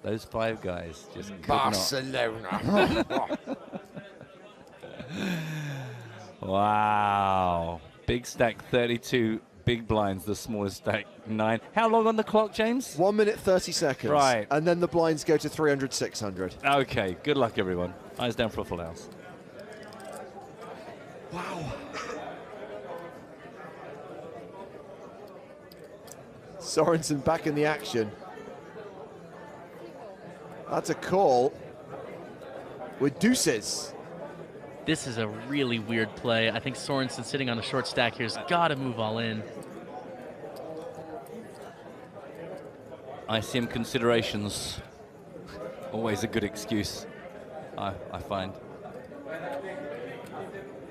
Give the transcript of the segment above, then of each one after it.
Those 5 guys just could Barcelona. Wow. Big stack 32 big blinds, the smallest stack 9. How long on the clock, James? 1 minute 30 seconds. Right. And then the blinds go to 300, 600. Okay, good luck, everyone. Eyes down for a full house. Wow. Sorensen back in the action. That's a call with deuces. This is a really weird play. I think Sorensen sitting on a short stack here has got to move all in. ICM considerations. Always a good excuse, I find.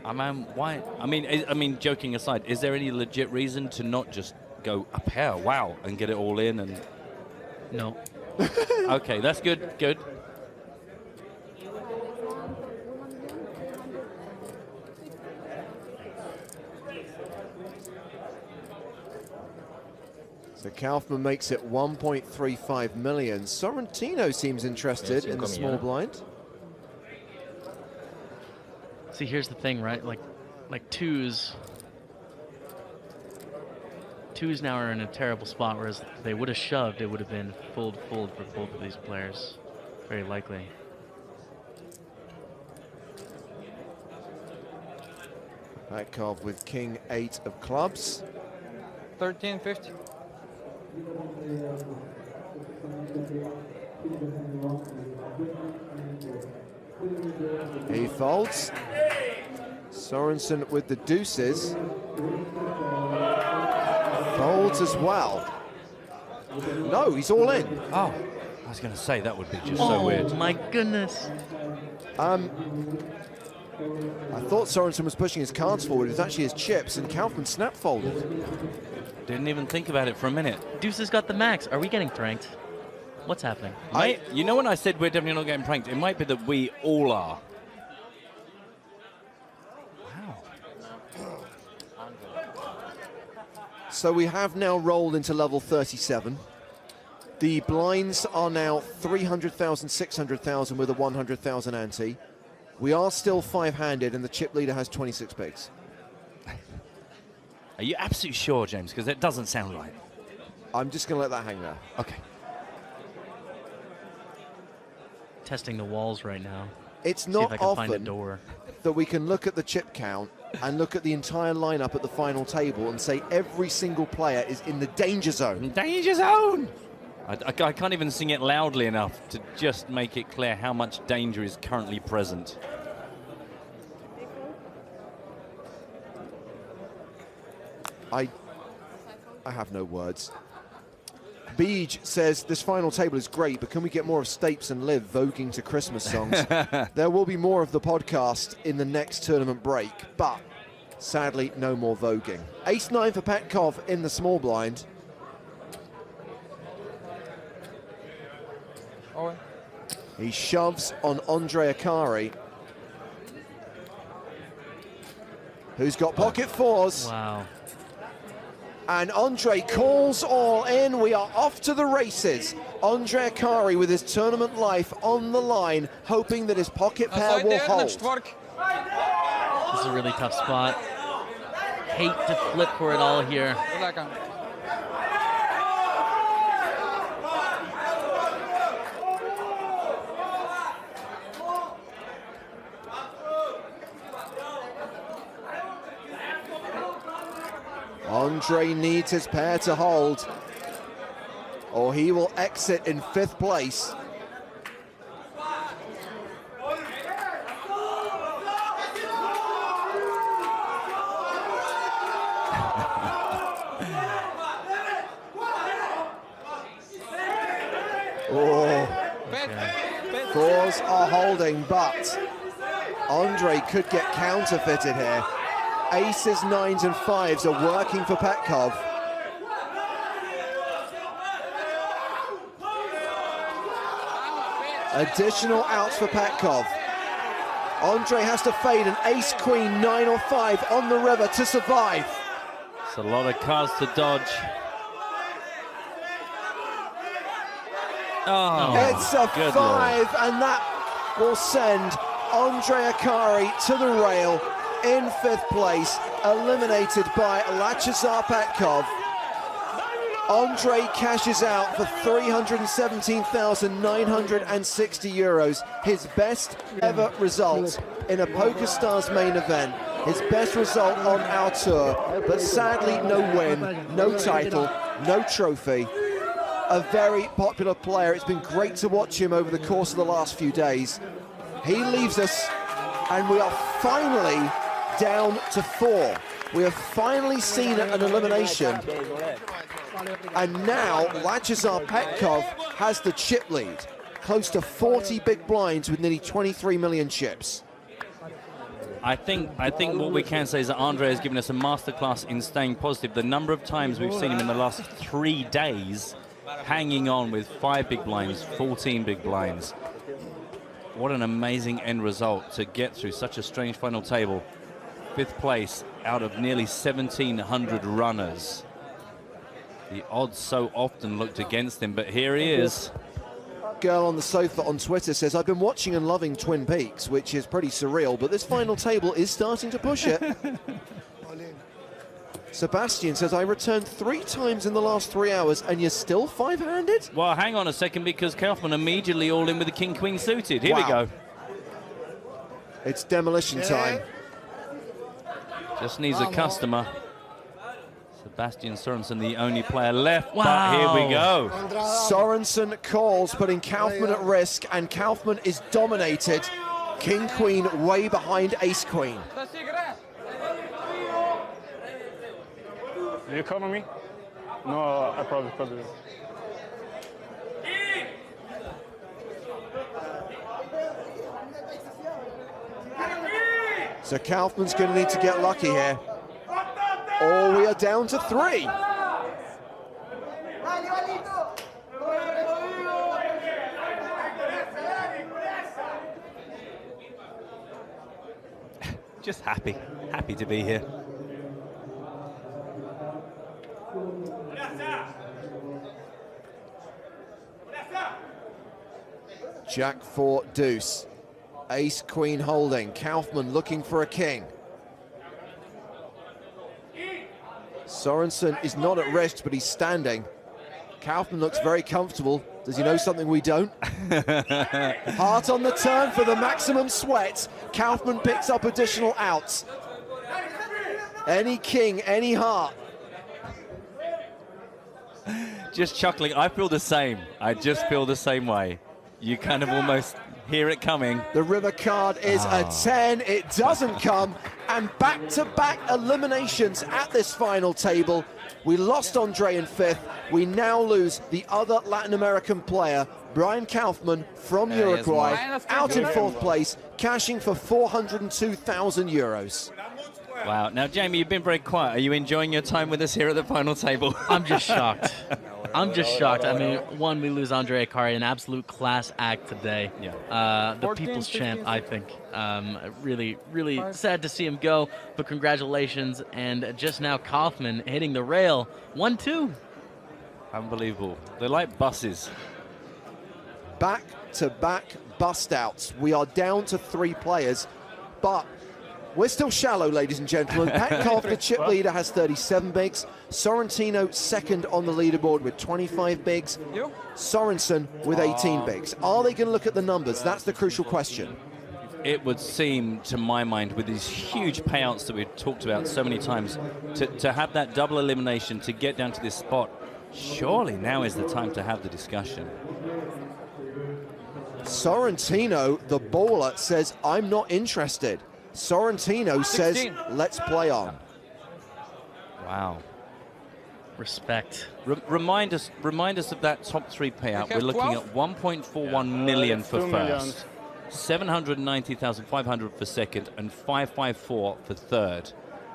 Why? I mean, joking aside, is there any legit reason to not just go a pair, wow, and get it all in? And No. okay, that's good. Good. So Kaufman makes it 1.35 million. Sorrentino seems interested in the small blind. See, here's the thing, right? Like twos now are in a terrible spot, whereas if they would have shoved, it would have been fold for both of these players, very likely. Petkov with king 8 of clubs. 1350. He folds. Sorensen with the deuces. Folds as well. No, he's all in. Oh, I was going to say that would be just so weird. Oh my goodness. I thought Sorensen was pushing his cards forward. It was actually his chips, and Kaufman snap folded. Didn't even think about it for a minute. Deuce has got the max. Are we getting pranked? What's happening? You know when I said we're definitely not getting pranked, it might be that we all are. Wow. So we have now rolled into level 37. The blinds are now 300,000, 600,000 with a 100,000 ante. We are still 5-handed, and the chip leader has 26 bigs. Are you absolutely sure, James? Because it doesn't sound right. I'm just going to let that hang there. Okay. Testing the walls right now. It's See not if I can find a often door. that we can look at the chip count and look at the entire lineup at the final table and say every single player is in the danger zone. Danger zone! I can't even sing it loudly enough to just make it clear how much danger is currently present. I have no words. Beej says, this final table is great, but can we get more of Stapes and Liv voguing to Christmas songs? There will be more of the podcast in the next tournament break, but sadly, no more voguing. Ace-9 for Petkov in the small blind. He shoves on Andre Akari, who's got pocket fours. Wow. And Andre calls all in. We are off to the races. Andre Akari with his tournament life on the line, hoping that his pocket pair will hold. This is a really tough spot. Hate to flip for it all here. Andre needs his pair to hold, or he will exit in 5th place. Fours are holding, but Andre could get counterfeited here. Aces, 9s and 5s are working for Petkov. Additional outs for Petkov. Andre has to fade an ace, queen, 9 or 5 on the river to survive. It's a lot of cards to dodge. Oh, It's a good 5, Lord. and that will send Andre Akari to the rail in 5th place, eliminated by Lachazar Petkov. Andre cashes out for 317,960 euros, his best ever result in a PokerStars main event, his best result on our tour, but sadly no win, no title, no trophy. A very popular player. It's been great to watch him over the course of the last few days. He leaves us, and we are finally down to 4. We have finally seen an elimination, and now Lachazar Petkov has the chip lead, close to 40 big blinds with nearly 23 million chips. I think what we can say is that Andre has given us a masterclass in staying positive. The number of times we've seen him in the last 3 days hanging on with 5 big blinds, 14 big blinds. What an amazing end result to get through such a strange final table. 5th place out of nearly 1,700 runners. The odds so often looked against him, but here he is. Girl on the sofa on Twitter says, I've been watching and loving Twin Peaks, which is pretty surreal, but this final table is starting to push it. Sebastian says, I returned 3 times in the last 3 hours and you're still 5-handed? Well, hang on a second, because Kaufman immediately all in with the king-queen suited. Here we go. It's demolition time. Just needs a customer. Sebastian Sorensen, the only player left, Wow. but here we go. Sorensen calls, putting Kaufman at risk, and Kaufman is dominated. King-Queen way behind Ace-Queen. Do you cover me? No, I probably cover you. So Kaufman's going to need to get lucky here. Or we are down to 3. Just happy to be here. Jack 4 deuce. Ace Queen holding. Kaufman looking for a king. Sorensen is not at risk, but he's standing. Kaufman looks very comfortable. Does he know something we don't? Heart on the turn for the maximum sweat. Kaufman picks up additional outs. Any king, any heart. Just chuckling. I feel the same. I just feel the same way. You kind of almost hear it coming. The river card is a 10. It doesn't come. And back-to-back eliminations at this final table. We lost Andre in 5th. We now lose the other Latin American player, Brian Kaufman from Uruguay, out in 4th place, cashing for 402,000 euros. Wow. Now, Jamie, you've been very quiet. Are you enjoying your time with us here at the final table? I'm just shocked. I'm just shocked. I mean, one, we lose Andre Akari, an absolute class act today. Yeah. The people's champ, I think. Really, really sad to see him go, but congratulations. And just now, Kaufman hitting the rail. 1-2. Unbelievable. They're like buses. Back-to-back bust-outs. We are down to 3 players, but we're still shallow, ladies and gentlemen. Petkov, the chip leader, has 37 bigs. Sorrentino second on the leaderboard with 25 bigs. Sorensen with 18 bigs. Are they going to look at the numbers? That's the crucial question. It would seem, to my mind, with these huge payouts that we've talked about so many times, to have that double elimination, to get down to this spot, surely now is the time to have the discussion. Sorrentino, the baller, says, I'm not interested. Sorrentino says, let's play on. Wow. Respect. Remind us of that top 3 payout. We're looking at 1.41 million for 2 first, 790,500 for second, and 554 for third.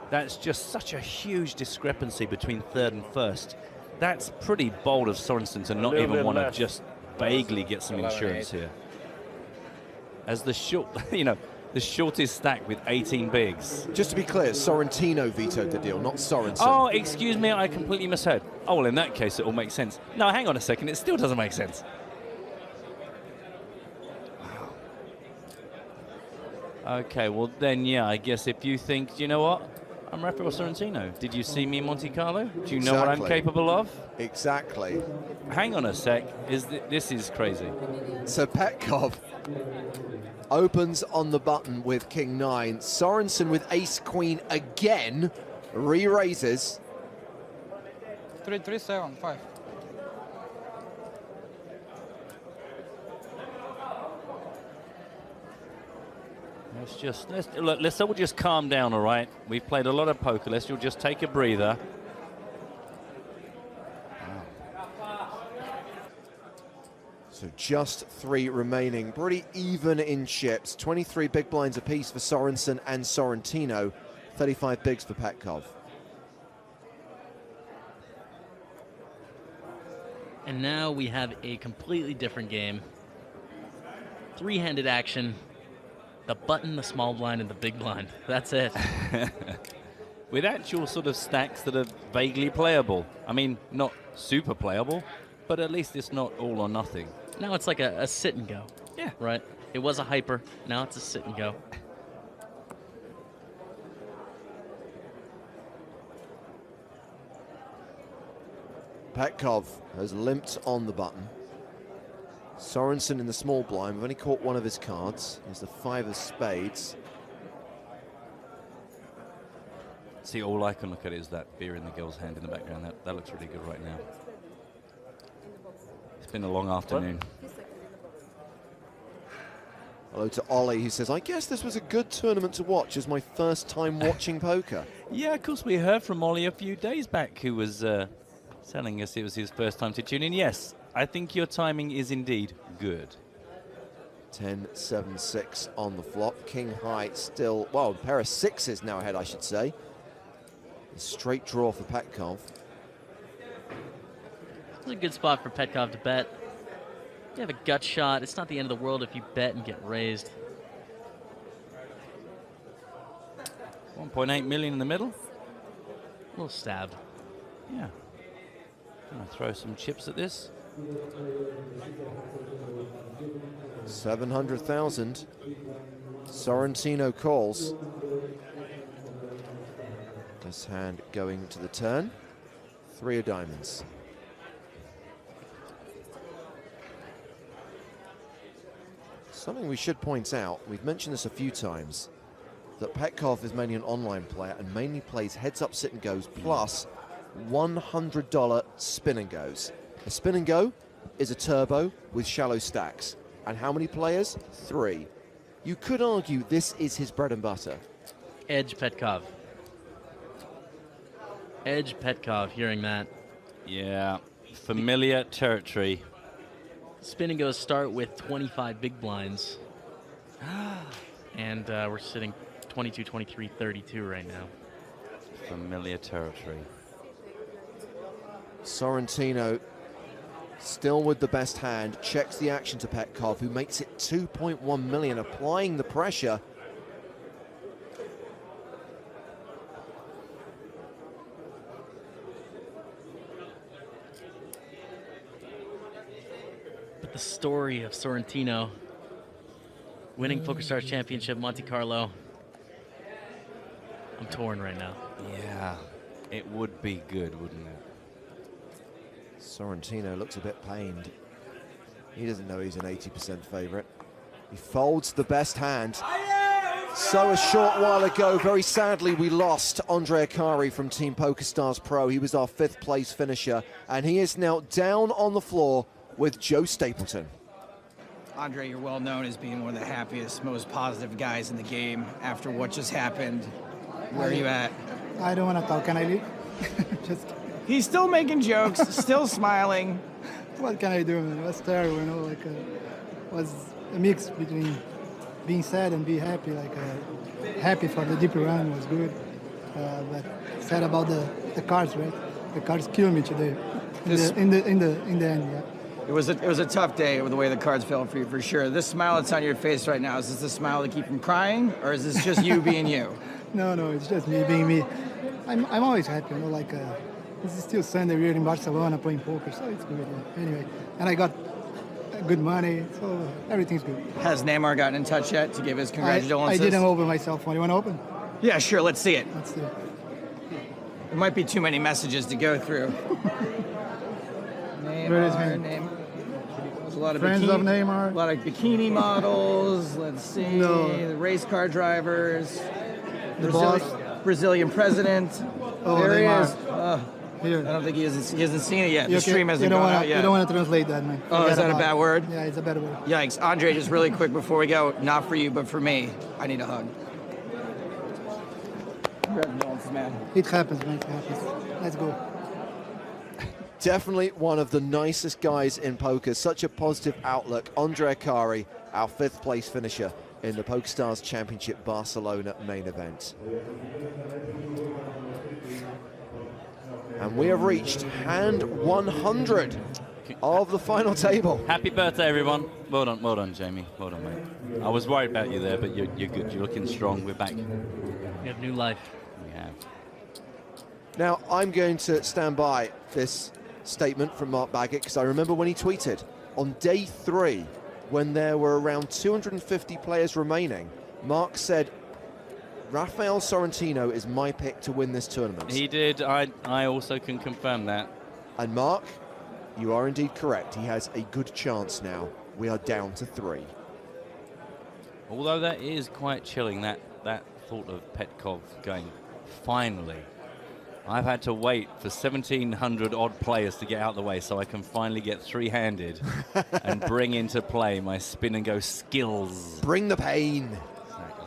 That's just such a huge discrepancy between third and first. That's pretty bold of Sorensen to not even want to just vaguely get some insurance here. As the short, the shortest stack with 18 bigs. Just to be clear, Sorrentino vetoed the deal, not Sorensen. Oh, excuse me, I completely misheard. Oh, well, in that case, it all makes sense. No, hang on a second, it still doesn't make sense. Okay, well then, yeah, I guess if you think, you know what? I'm Rafael Sorrentino. Did you see me in Monte Carlo? Do you know what I'm capable of? Exactly. Hang on a sec. This is crazy. So Petkov opens on the button with King 9. Sorensen with Ace Queen again. Re-raises. 3-3-7-5. Let's all just calm down, all right? We've played a lot of poker. Let's all just take a breather. So just 3 remaining. Pretty even in chips. 23 big blinds apiece for Sorensen and Sorrentino. 35 bigs for Petkov. And now we have a completely different game. 3-handed action. The button, the small blind, and the big blind. That's it. With actual sort of stacks that are vaguely playable. I mean, not super playable, but at least it's not all or nothing. Now it's like a sit and go. Yeah. Right? It was a hyper. Now it's a sit and go. Petkov has limped on the button. Sorensen in the small blind. We've only caught one of his cards. Here's the 5 of spades. See, all I can look at is that beer in the girl's hand in the background. That looks really good right now. It's been a long afternoon. Hello to Ollie, who says, I guess this was a good tournament to watch as my first time watching poker. Yeah, of course, we heard from Ollie a few days back, who was telling us it was his first time to tune in. Yes, I think your timing is indeed good. 10-7-6 on the flop. King high still, well, a pair of 6s now ahead, I should say. A straight draw for Petkov. It's a good spot for Petkov to bet. You have a gut shot. It's not the end of the world if you bet and get raised. 1.8 million in the middle. A little stab. Yeah. Gonna throw some chips at this. 700,000. Sorrentino calls. This hand going to the turn. 3 of diamonds. Something we should point out, we've mentioned this a few times, that Petkov is mainly an online player and mainly plays heads up sit and goes plus $100 spin and goes. A spin and go is a turbo with shallow stacks. And how many players? 3. You could argue this is his bread and butter. Edge Petkov. Edge Petkov, hearing that. Yeah, familiar territory. Spin and goes start with 25 big blinds. And we're sitting 22, 23, 32 right now. Familiar territory. Sorrentino still with the best hand, checks the action to Petkov, who makes it 2.1 million, applying the pressure. But the story of Sorrentino winning PokerStars Championship Monte Carlo, I'm torn right now. Yeah, it would be good, wouldn't it? Sorrentino looks a bit pained. He doesn't know he's an 80% favorite. He folds the best hand. So a short while ago, very sadly, we lost Andre Akari from Team PokerStars Pro. He was our 5th place finisher, and he is now down on the floor with Joe Stapleton. Andre, you're well known as being one of the happiest, most positive guys in the game. After what just happened, where are you at? I don't want to talk. Can I leave? Just. He's still making jokes, still smiling. What can I do, man? It was terrible, you know. Like, was a mix between being sad and being happy. Like, happy for the deep run was good, but sad about the cards, right? The cards killed me today. In the end, yeah. It was a tough day with the way the cards fell for you, for sure. This smile that's on your face right now, is this a smile to keep from crying, or is this just you being you? No, it's just me being me. I'm always happy, you know. Like, this is still Sunday. We're in Barcelona playing poker, so it's good. Yeah. Anyway, and I got good money, so everything's good. Has Neymar gotten in touch yet to give his I congratulations? didn't open my cell phone. You want to open? Yeah, sure. Let's see it. Let's see. There might be too many messages to go through. Where is Neymar, he? Neymar. There's a lot of Friends of Neymar. A lot of bikini models. Let's see. No. The race car drivers. The boss. Brazilian president. Oh, there he Neymar. is. Here. I don't think he hasn't seen it yet. You The stream hasn't gone out You yet. don't want to translate that, man. Oh, is Forget that a about bad it. word? Yeah, it's a bad word. Yikes. Andre, just really quick before we go, not for you, but for me, I need a hug. Congratulations, man. It happens, man. It happens. Let's go. Definitely one of the nicest guys in poker. Such a positive outlook. Andre Akari, our 5th place finisher in the PokerStars Championship Barcelona main event. And we have reached hand 100 of the final table. Happy birthday, everyone. Well done, Jamie. Well done, mate. I was worried about you there, but you're good. You're looking strong. We're back. We have new life. We have. Now, I'm going to stand by this statement from Mark Baggett because I remember when he tweeted on day 3, when there were around 250 players remaining, Mark said, Rafael Sorrentino is my pick to win this tournament. He did. I also can confirm that. And Mark, you are indeed correct. He has a good chance now. We are down to 3. Although that is quite chilling, that thought of Petkov going, finally. I've had to wait for 1,700 odd players to get out of the way so I can finally get three-handed and bring into play my spin and go skills. Bring the pain. Exactly.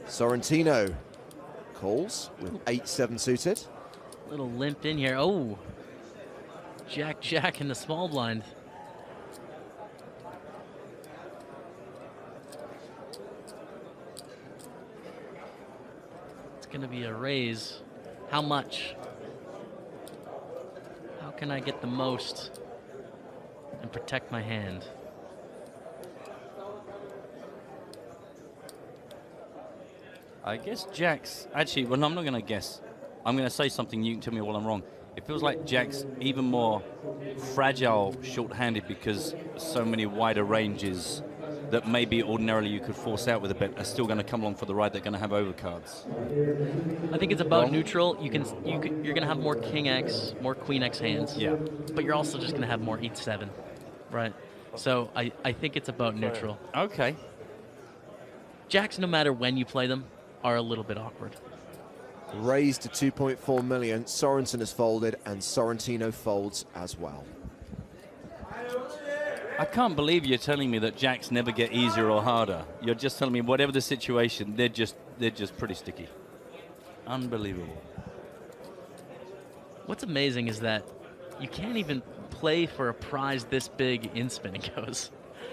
Sorrentino calls with 8-7 suited. Little limped in here. Oh, Jack in the small blind. It's going to be a raise. How much? How can I get the most and protect my hand? I guess Jack's actually, well, no, I'm not going to guess. I'm going to say something. You can tell me while I'm wrong. It feels like Jack's even more fragile, short-handed because so many wider ranges that maybe ordinarily you could force out with a bet are still going to come along for the ride. They're going to have overcards. I think it's about neutral. You're going to have more King X, more Queen X hands. Yeah. But you're also just going to have more 8-7, right? So I think it's about neutral. Okay. Jacks, no matter when you play them, are a little bit awkward. Raised to 2.4 million. Sorensen has folded, and Sorrentino folds as well. I can't believe you're telling me that Jacks never get easier or harder. You're just telling me whatever the situation, they're just pretty sticky. Unbelievable. What's amazing is that you can't even play for a prize this big in spin and goes.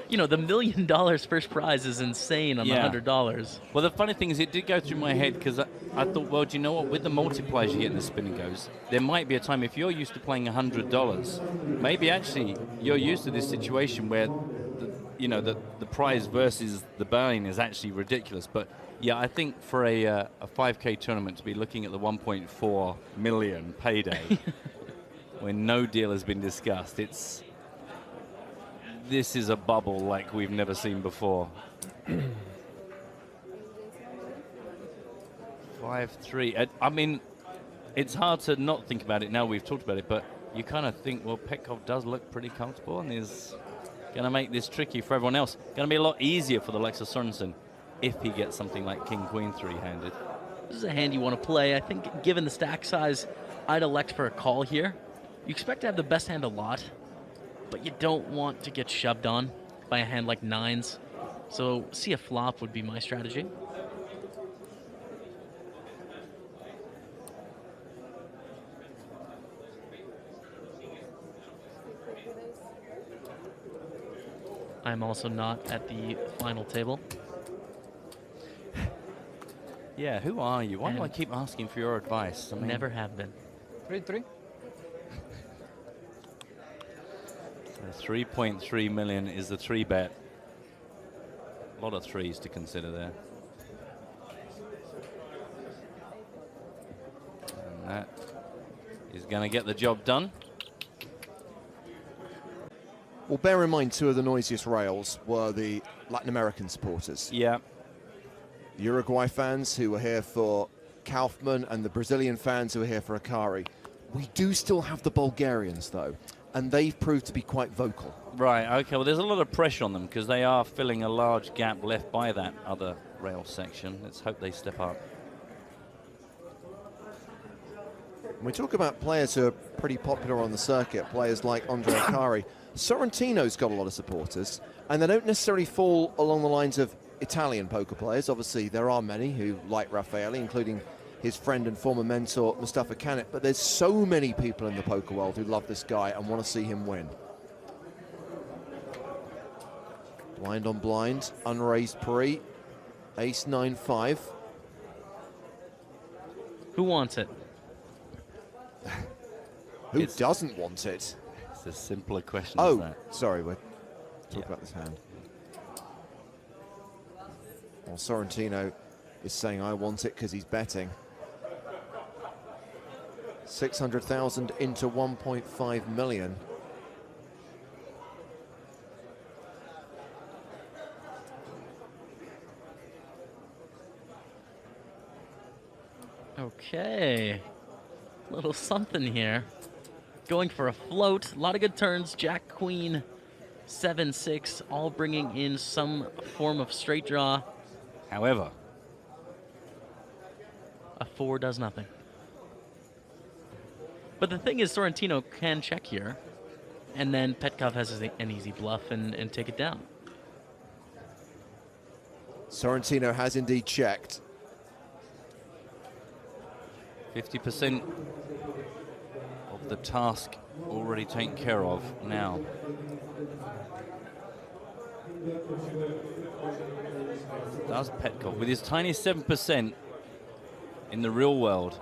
You know, the $1 million first prize is insane on the $100. Well, the funny thing is it did go through my head because I thought, well, do you know what? With the multipliers you get in the spin and goes, there might be a time if you're used to playing $100, maybe actually you're used to this situation where, the prize versus the buy-in is actually ridiculous. But yeah, I think for a 5K tournament to be looking at the 1.4 million payday when no deal has been discussed, this is a bubble like we've never seen before. 5-3. I mean, it's hard to not think about it now we've talked about it, but you kind of think, well, Petkov does look pretty comfortable and is going to make this tricky for everyone else. Going to be a lot easier for the likes of Sorensen if he gets something like King-Queen three-handed. This is a hand you want to play. I think given the stack size, I'd elect for a call here. You expect to have the best hand a lot, but you don't want to get shoved on by a hand like nines. So see a flop would be my strategy. I'm also not at the final table. Yeah, who are you? Why do I keep asking for your advice? I mean, Never have been. 3-3. 3.3 million is the 3-bet. A lot of threes to consider there. And that is going to get the job done. Well, bear in mind, two of the noisiest rails were the Latin American supporters. Yeah. The Uruguay fans who were here for Kaufman and the Brazilian fans who were here for Akari. We do still have the Bulgarians, though, and they've proved to be quite vocal. Right, okay. Well, there's a lot of pressure on them because they are filling a large gap left by that other rail section. Let's hope they step up. When we talk about players who are pretty popular on the circuit, players like Andre Akari, Sorrentino's got a lot of supporters, and they don't necessarily fall along the lines of Italian poker players. Obviously, there are many who like Raffaele, including his friend and former mentor, Mustafa Canet, but there's so many people in the poker world who love this guy and want to see him win. Blind on blind, unraised pre, ace 9-5. Who wants it? Who doesn't want it? It's a simpler question as that. Sorry, we're talking about this hand. Well, Sorrentino is saying I want it because he's betting. 600,000 into 1.5 million. Okay. Little something here. Going for a float. A lot of good turns. Jack, Queen, 7-6, all bringing in some form of straight draw. However, a 4 does nothing. But the thing is, Sorrentino can check here, and then Petkov has an easy bluff and take it down. Sorrentino has indeed checked. 50% of the task already taken care of now. Does Petkov, with his tiny 7% in the real world,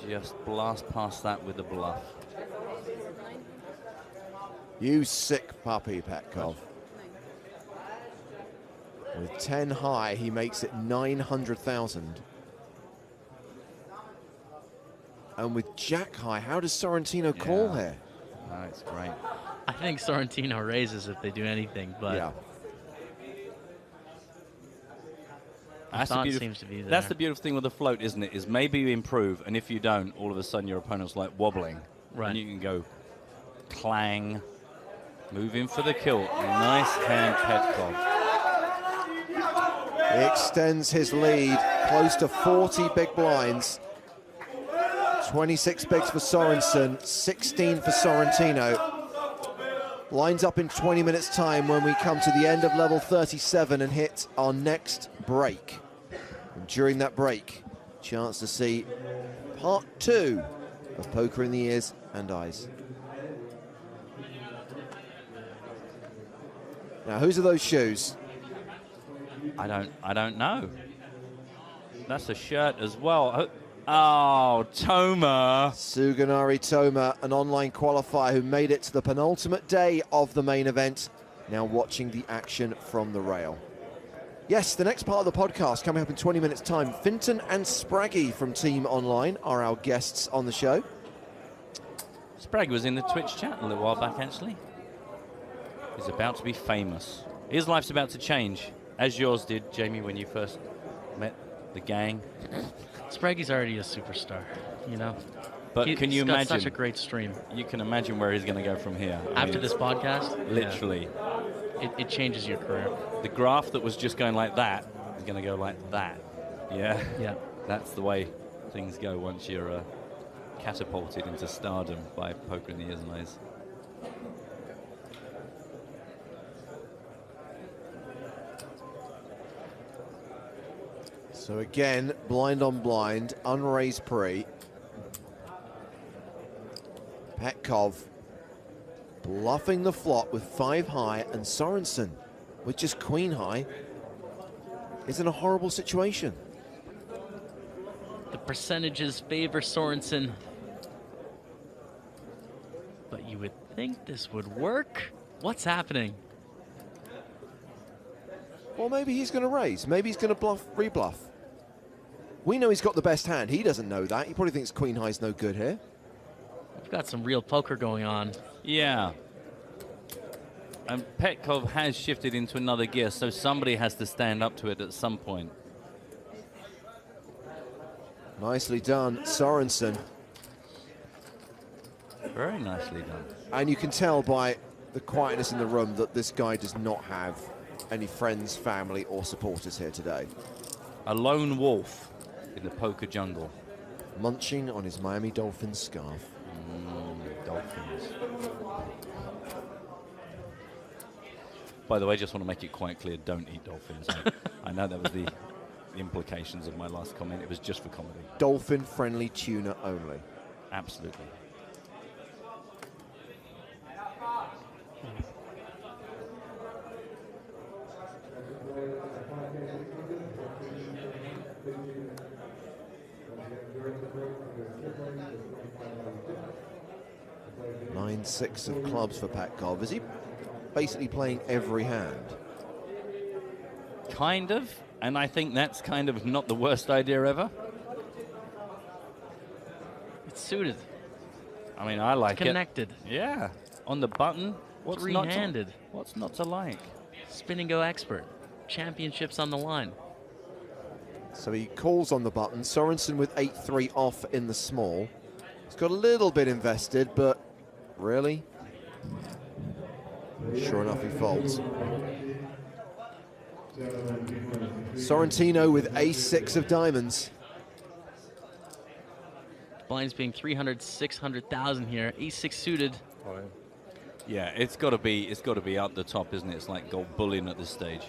just blast past that with a bluff. You sick puppy, Petkov. With 10 high, he makes it 900,000. And with Jack high, how does Sorrentino call here? No, it's great. I think Sorrentino raises if they do anything, but Yeah. That's thought seems to be there. That's the beautiful thing with the float, isn't it? Is maybe you improve, and if you don't, all of a sudden your opponent's like wobbling. Right. And you can go clang, move in for the kill. Nice hand, Petkov. He extends his lead close to 40 big blinds. 26 bigs for Sorensen, 16 for Sorrentino. Lines up in 20 minutes time when we come to the end of level 37 and hit our next break. And during that break, chance to see part 2 of Poker in the Ears and Eyes. Now, whose are those shoes? I don't know. That's a shirt as well. Oh, Toma. Suganari Toma, an online qualifier who made it to the penultimate day of the main event, now watching the action from the rail. Yes, the next part of the podcast coming up in 20 minutes' time. Finton and Spraggy from Team Online are our guests on the show. Spraggy was in the Twitch chat a little while back, actually. He's about to be famous. His life's about to change, as yours did, Jamie, when you first met the gang. Spraggy's already a superstar, you know. But can you got imagine? Such a great stream. You can imagine where he's going to go from here. After this podcast, literally, it changes your career. The graph that was just going like that is going to go like that. Yeah. Yeah. That's the way things go once you're catapulted into stardom by Poker in the Ears and Eyes. So again, blind on blind, unraised pre. Petkov bluffing the flop with 5 high, and Sorensen with just queen high is in a horrible situation. The percentages favor Sorensen, but you would think this would work. What's happening? Well, maybe he's going to raise. Maybe he's going to bluff, rebluff. We know he's got the best hand. He doesn't know that. He probably thinks queen high's no good here. We've got some real poker going on. Yeah. And Petkov has shifted into another gear, so somebody has to stand up to it at some point. Nicely done, Sorensen. Very nicely done. And you can tell by the quietness in the room that this guy does not have any friends, family, or supporters here today. A lone wolf in the poker jungle. Munching on his Miami Dolphins scarf. Dolphins. By the way, just want to make it quite clear, don't eat dolphins. I know that was the implications of my last comment. It was just for comedy. Dolphin-friendly tuna only. Absolutely. Nine, 6 of clubs for Petkov. Is he basically playing every hand? Kind of, and I think that's kind of not the worst idea ever. It's suited. I mean, I like Connected. it. Yeah, on the button. What's not to, Three-handed. what's not to like? Spin and go expert. Championships on the line. So he calls on the button. Sorensen with 8-3 off in the small. He's got a little bit invested, but really? Sure enough, he folds. Sorrentino with ace-6 of diamonds. Blinds being 300, 600,000 here. Ace-6 suited. Yeah, it's got to be up the top, isn't it? It's like gold bullion at this stage.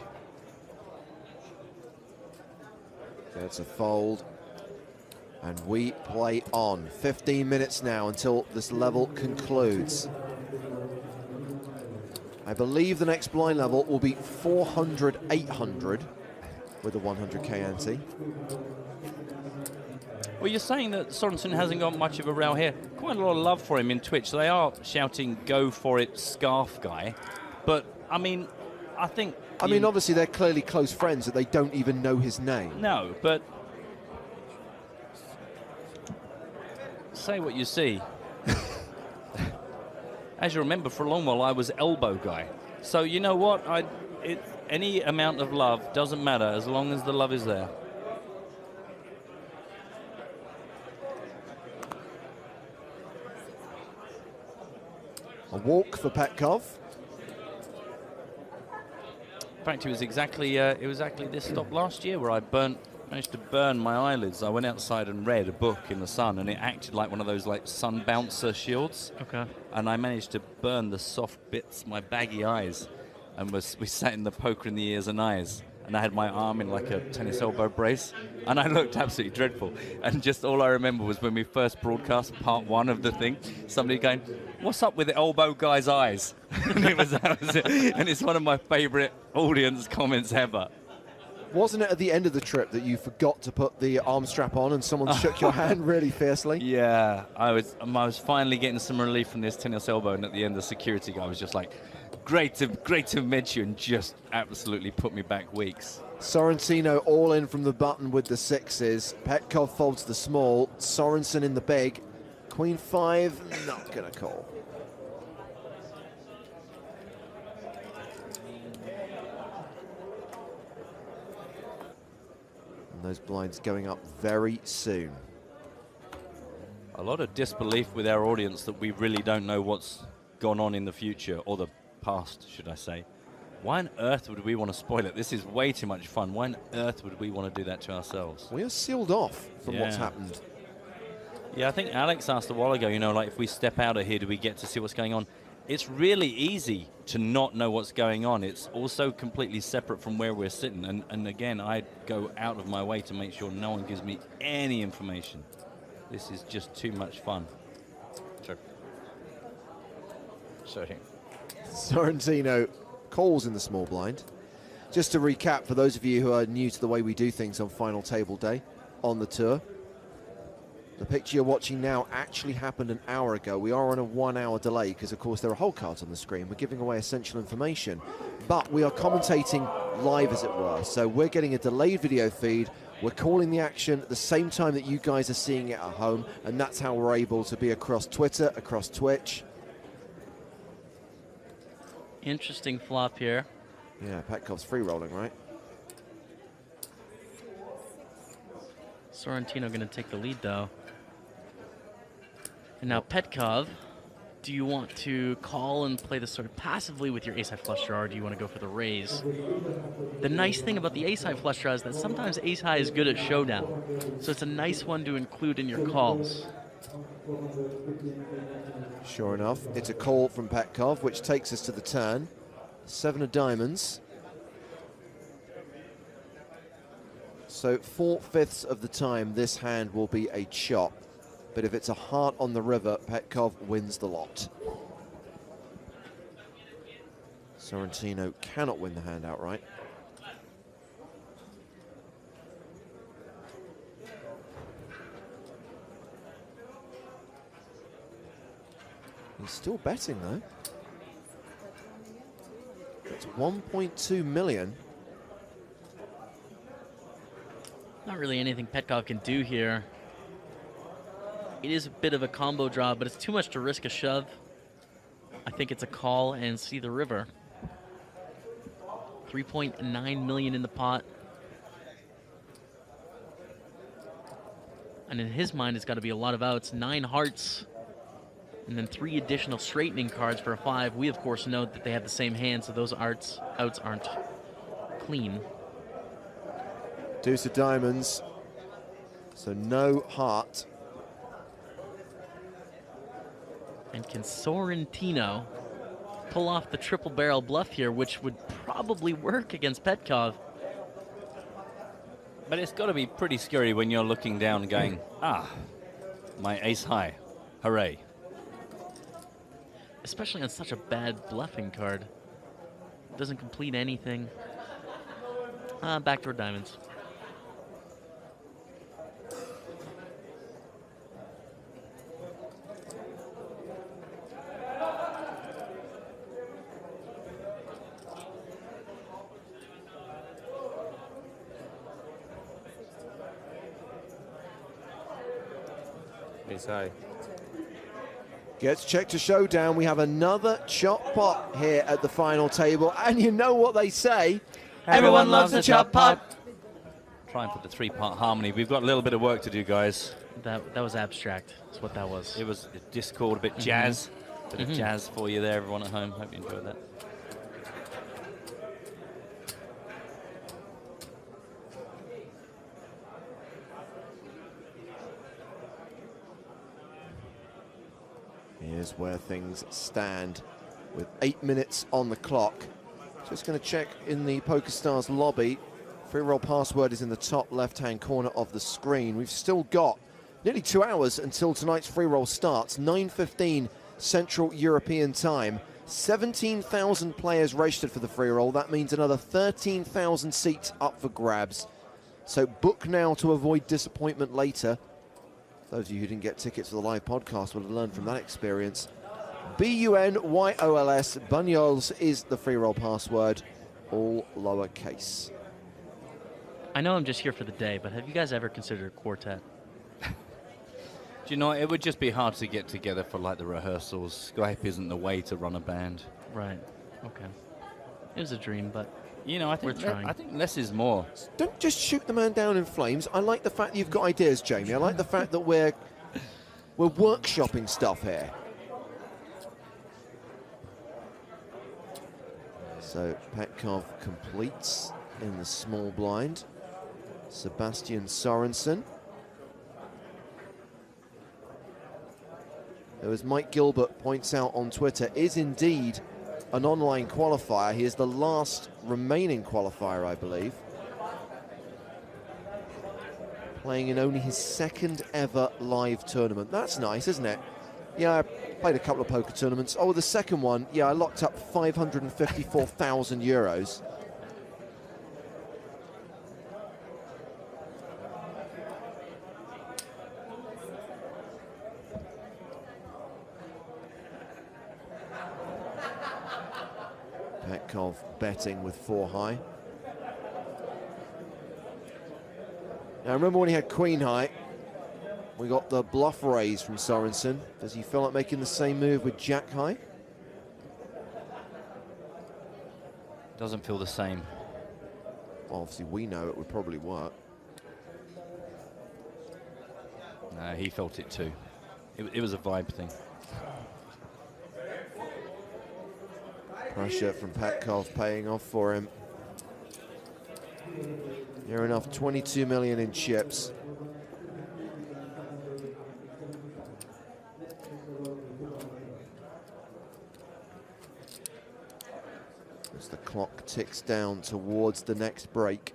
That's a fold. And we play on. 15 minutes now until this level concludes. I believe the next blind level will be 400, 800 with a 100k ante. Well, you're saying that Sorensen hasn't got much of a row here. Quite a lot of love for him in Twitch. They are shouting, go for it, scarf guy. But, I mean, I think... I mean, obviously, they're clearly close friends that they don't even know his name. No, but... say what you see. As you remember, for a long while, I was elbow guy. So, you know what? Any amount of love doesn't matter as long as the love is there. A walk for Petkov. In fact, it was exactly this stop last year where I managed to burn my eyelids. I went outside and read a book in the sun, and it acted like one of those like sun bouncer shields. Okay. And I managed to burn the soft bits, my baggy eyes, and we sat in the poker in the ears and eyes. And I had my arm in like a tennis elbow brace, and I looked absolutely dreadful. And just all I remember was when we first broadcast part 1 of the thing, somebody going, "What's up with the elbow guy's eyes?" And that was it. And it's one of my favorite audience comments ever. Wasn't it at the end of the trip that you forgot to put the arm strap on and someone shook your hand really fiercely? Yeah, I was finally getting some relief from this tennis elbow, and at the end the security guy was just like, great to meet you, and just absolutely put me back weeks. Sorrentino all in from the button with the 6s. Petkov folds the small. Sorensen in the big. Queen 5, not gonna call. And those blinds going up very soon. A lot of disbelief with our audience that we really don't know what's gone on in the future, or the past, should I say. Why on earth would we want to spoil it? This is way too much fun. Why on earth would we want to do that to ourselves? We are sealed off from what's Yeah. happened. Yeah, I think Alex asked a while ago, you know, like if we step out of here, do we get to see what's going on? It's really easy to not know what's going on. It's also completely separate from where we're sitting. And again, I go out of my way to make sure no one gives me any information. This is just too much fun. Sure. Sorry. Sorrentino calls in the small blind. Just to recap, for those of you who are new to the way we do things on final table day on the tour, the picture you're watching now actually happened an hour ago. We are on a 1 hour delay because, of course, there are hole cards on the screen. We're giving away essential information, but we are commentating live, as it were. So we're getting a delayed video feed. We're calling the action at the same time that you guys are seeing it at home, and that's how we're able to be across Twitter, across Twitch. Interesting flop here. Yeah, Petkov's free rolling, right? Sorrentino going to take the lead, though. And now Petkov, do you want to call and play this sort of passively with your ace-high flush draw, or do you want to go for the raise? The nice thing about the ace-high flush draw is that sometimes ace-high is good at showdown, so it's a nice one to include in your calls. Sure enough, it's a call from Petkov, which takes us to the turn. 7 of diamonds. So 4/5 of the time, this hand will be a chop. But if it's a heart on the river, Petkov wins the lot. Sorrentino cannot win the hand outright. He's still betting, though. It's 1.2 million. Not really anything Petkov can do here. It is a bit of a combo draw, but it's too much to risk a shove. I think it's a call and see the river. 3.9 million in the pot. And in his mind, it's got to be a lot of outs. 9 hearts, and then 3 additional straightening cards for a 5. We, of course, know that they have the same hand, so those outs aren't clean. Deuce of diamonds. So no heart. And can Sorrentino pull off the triple barrel bluff here, which would probably work against Petkov? But it's got to be pretty scary when you're looking down and going, ah, my ace high, hooray. Especially on such a bad bluffing card. Doesn't complete anything. Backdoor diamonds. Ace high. Gets checked to showdown. We have another chop pot here at the final table. And you know what they say. Everyone loves a chop pot. Try and put the 3-part harmony. We've got a little bit of work to do, guys. That was abstract. That's what that was. It was Discord, a bit jazz. Bit of jazz for you there, everyone at home. Hope you enjoyed that. Here's where things stand with 8 minutes on the clock. Just going to check in the PokerStars lobby. Free roll password is in the top left-hand corner of the screen. We've still got nearly 2 hours until tonight's free roll starts. 9:15 Central European time. 17,000 players registered for the free roll. That means another 13,000 seats up for grabs. So book now to avoid disappointment later. Those of you who didn't get tickets for the live podcast will have learned from that experience. BUNYOLS, Bunyols is the free roll password, all lowercase. I know I'm just here for the day, but have you guys ever considered a quartet? Do you know, it would just be hard to get together for like the rehearsals. Skype isn't the way to run a band. Right. Okay. It was a dream, but You know, I think trying. I think less is more. Don't just shoot the man down in flames. I like the fact that you've got ideas, Jamie. I like the fact that we're workshopping stuff here. So Petkov completes in the small blind. Sebastian Sorensen. Who, as Mike Gilbert points out on Twitter, is indeed an online qualifier. He is the last remaining qualifier, I believe. Playing in only his 2nd ever live tournament. That's nice, isn't it? Yeah, I played a couple of poker tournaments. Oh, the second one, yeah, I locked up 554,000 euros. Petkov betting with 4 high. Now, remember when he had queen high, we got the bluff raise from Sorensen. Does he feel like making the same move with jack high? Doesn't feel the same. Well, obviously, we know it would probably work. No, he felt it too. It was a vibe thing. Pressure from Petkov paying off for him. Near enough 22 million in chips. As the clock ticks down towards the next break.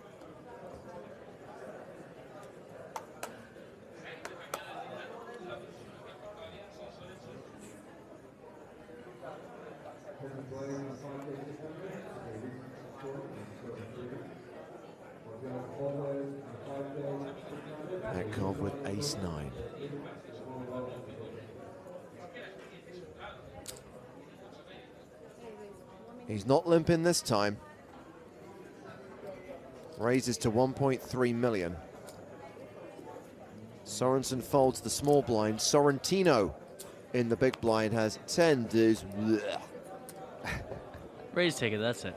Petkov with ace-9. He's not limping this time. Raises to 1.3 million. Sorensen folds the small blind. Sorrentino in the big blind has 10 deuce. Raise ticket, that's it.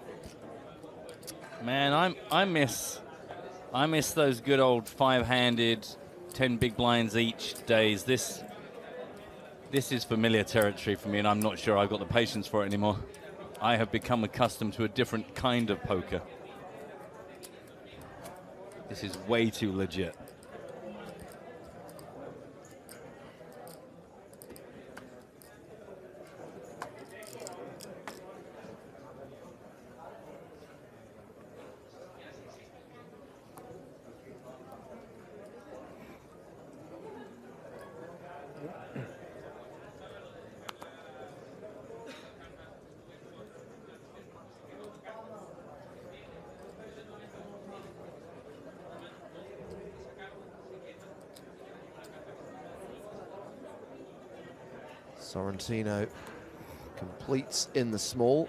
Man, I miss those good old 5-handed, 10 big blinds each days. This is familiar territory for me, and I'm not sure I've got the patience for it anymore. I have become accustomed to a different kind of poker. This is way too legit. Sorrentino completes in the small.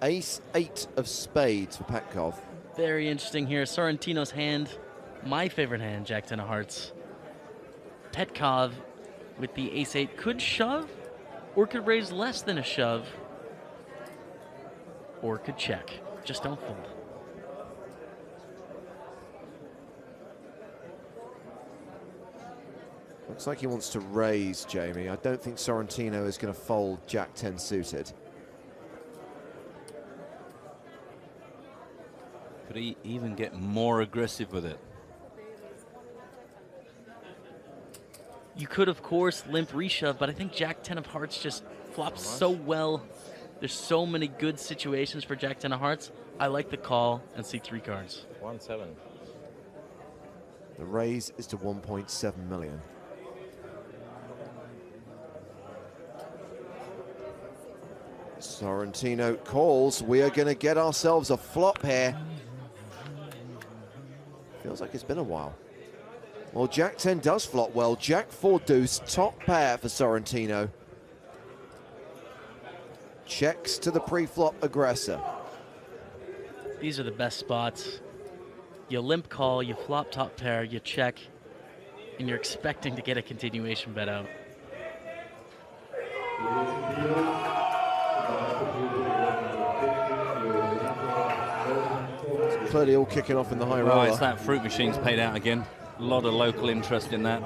Ace-8 of spades for Petkov. Very interesting here. Sorrentino's hand, my favorite hand, Jack 10 of hearts. Petkov with the ace-8 could shove, or could raise less than a shove, or could check. Just don't fold. Looks like he wants to raise, Jamie. I don't think Sorrentino is going to fold Jack 10 suited. Could he even get more aggressive with it? You could, of course, limp reshove, but I think Jack 10 of hearts just flops so well. There's so many good situations for Jack 10 of hearts. I like the call and see 3 cards. 1-7. The raise is to 1.7 million. Sorrentino calls. We are going to get ourselves a flop here. Feels like it's been a while. Well, Jack 10 does flop well. Jack 4 deuce, top pair for Sorrentino. Checks to the pre-flop aggressor. These are the best spots. You limp call, you flop top pair, you check, and you're expecting to get a continuation bet out. It's clearly all kicking off in the high Oh, roller. it's that fruit machine's paid out again. A lot of local interest in that.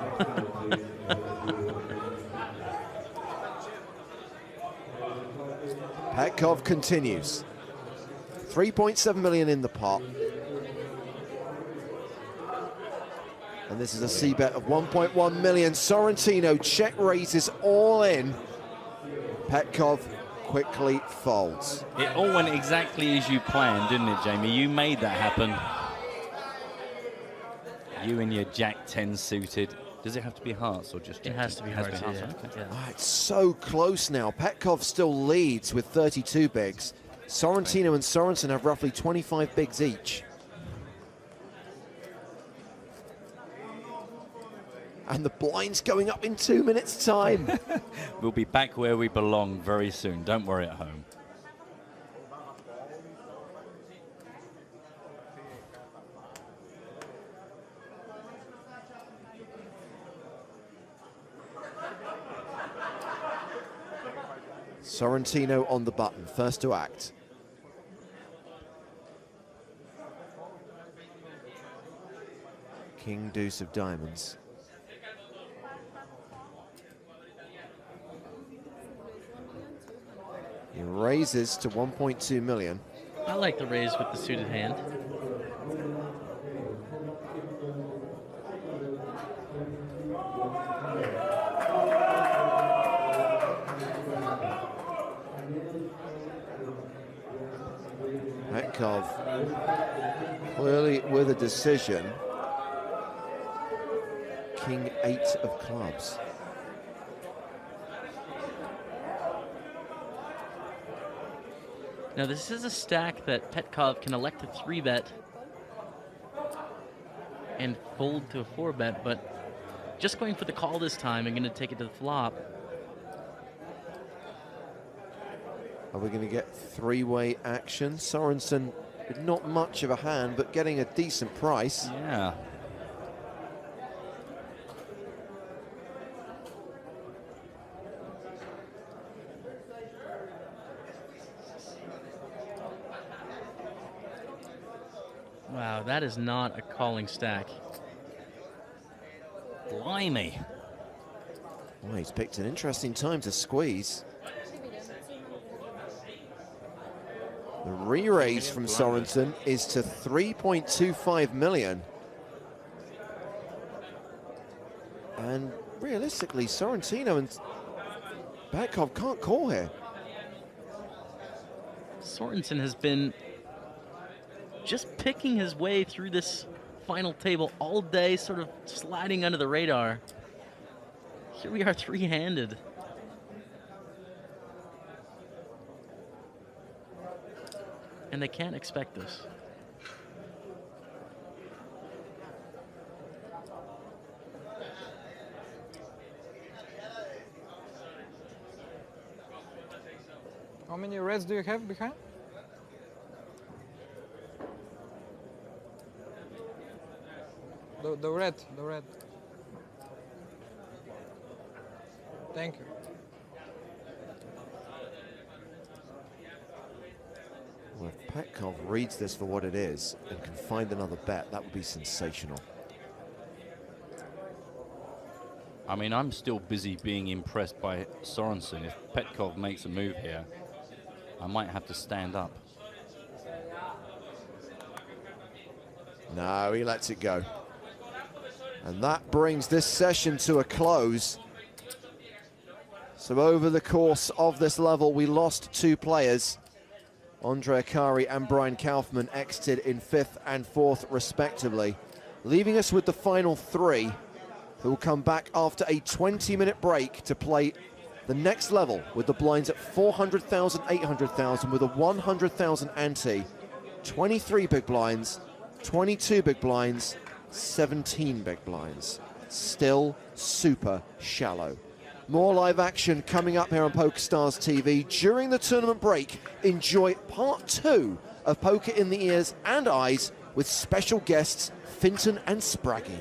Petkov continues. 3.7 million in the pot. And this is a C bet of 1.1 million. Sorrentino check raises all in. Petkov quickly folds. It all went exactly as you planned, didn't it, Jamie? You made that happen. You and your Jack 10 suited. Does it have to be hearts or just Jack? It has to be hearts, yeah. Okay. Yeah. Ah, it's so close now. Petkov still leads with 32 bigs. Sorrentino and Sorensen have roughly 25 bigs each. And the blind's going up in 2 minutes' time. We'll be back where we belong very soon. Don't worry at home. Sorrentino on the button, first to act. King deuce of diamonds. He raises to 1.2 million. I like the raise with the suited hand. Petkov clearly with a decision. King 8 of clubs. Now this is a stack that Petkov can elect to 3-bet and fold to a 4-bet, but just going for the call this time and going to take it to the flop. Are we going to get three-way action? Sorensen with not much of a hand, but getting a decent price. Yeah. Wow, that is not a calling stack. Blimey. Well, he's picked an interesting time to squeeze. The re-raise from Sorensen is to 3.25 million. And realistically, Sorrentino and Petkov can't call here. Sorensen has been just picking his way through this final table all day, sort of sliding under the radar. Here we are three-handed. And they can't expect this. How many reds do you have behind? The red. Thank you. Well, if Petkov reads this for what it is and can find another bet, that would be sensational. I mean, I'm still busy being impressed by Sorensen. If Petkov makes a move here, I might have to stand up. No, he lets it go. And that brings this session to a close. So over the course of this level, we lost two players. Andre Akari and Brian Kaufman exited in 5th and 4th respectively, leaving us with the final three who will come back after a 20-minute break to play the next level with the blinds at 400,000, 800,000 with a 100,000 ante, 23 big blinds, 22 big blinds, 17 big blinds. Still super shallow. More live action coming up here on PokerStars TV. During the tournament break, enjoy part 2 of Poker in the Ears and Eyes with special guests Finton and Spraggy.